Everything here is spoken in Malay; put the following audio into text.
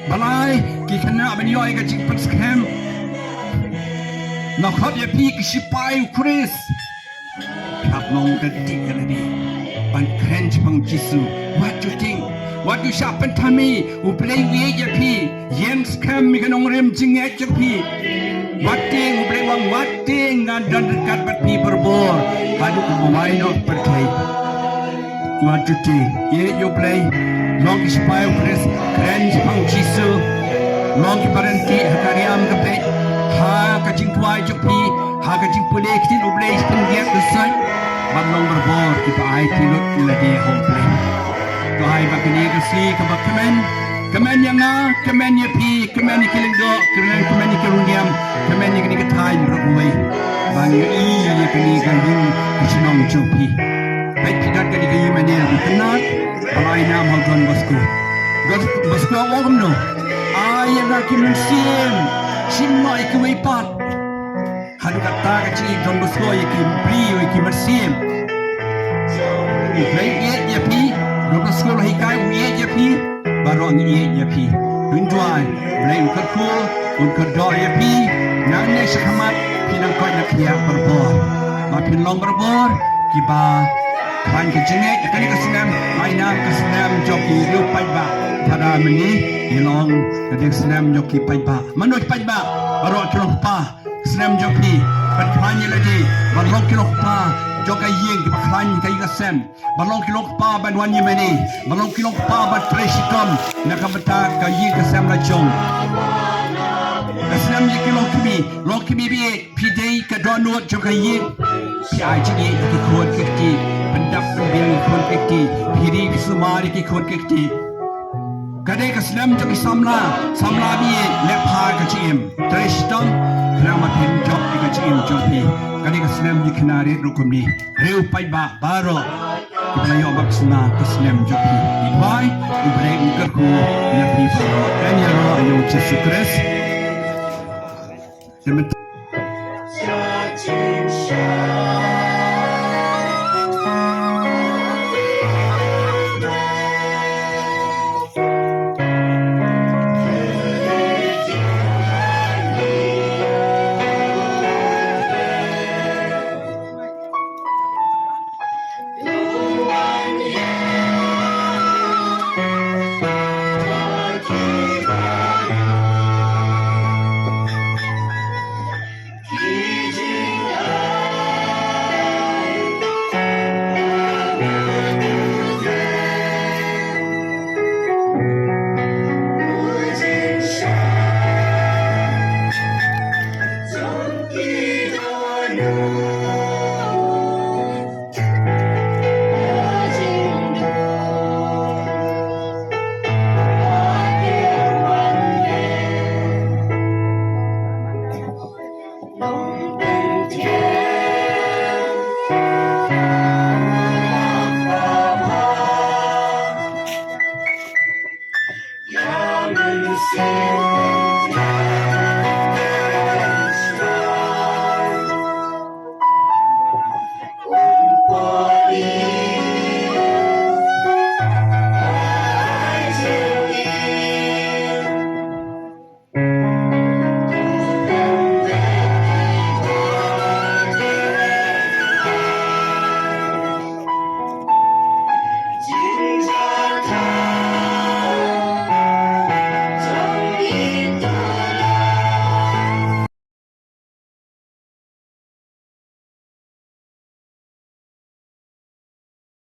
balai ki khana ban yoi ka jing pan scam na khat ye pi ki sipai Chris khap long ka tik ka ni ban kren chang jisu what you think what you sharpen tami u play we ye pi yem scam mi ka nong rem jing ye pi what thing u play wang what thing ngan dan kat bat pi berbor padu ku mai no pertai what you think ye you play long ki sipai Chris kren chang jisu long ki parenti hakariam ka pe ha ka jing tuai je pi ha ka jing pule ki u play spin ye ku sai ban long berbor ki pa ai ti lut la dia home play to hai ba kini ka si ka ba kemen yang na kemen ye pi kemen ni kiling do kemen ni keruniam kemen ni kini ka thai roi ban ye i ye kini ka yin ki chinong chu pi hai ki dat kini ka yi mane ku kenat alai nam hang gon bosku awam no ai na ki mun sim mai ki wei pat hanu kata ka chi gon bosku ye ki pri ye ki mersim play ye pi Dok sekolah hikai ye pi baron ye pi tunjuai play ukar cool ukar do ye pi nang ne sekamat pinang koi nak dia berbor ma pin long berbor kiba pan ke jenek kali ke senam maina ke senam joki lu pai ba pada meni ilong ke senam joki pai ba manoj pai ba baron kelong pa senam joki pan panye lagi baron kelong pa Jokai yeng ki baklan kai ka sem balong kilok pa ban wan yemeni balong kilok pa ban presikom nakabata ka yeng ka sem la jong kasem ye kilok kimi bi pidei ka donut jokai yeng pi ai ji ye ki khon ki pendap bil khon ki piri ki sumari ki khon ki kadai kasem jokai samla bi le pha ka chim trestom nama pin job ka chim jopi kani ka slam di kinari rukum ni reu pai ba baro kena yo bak sna ka slam jopi di bai u break ka ku ya pi baro kan ya ro yo Jesus Christ demet Say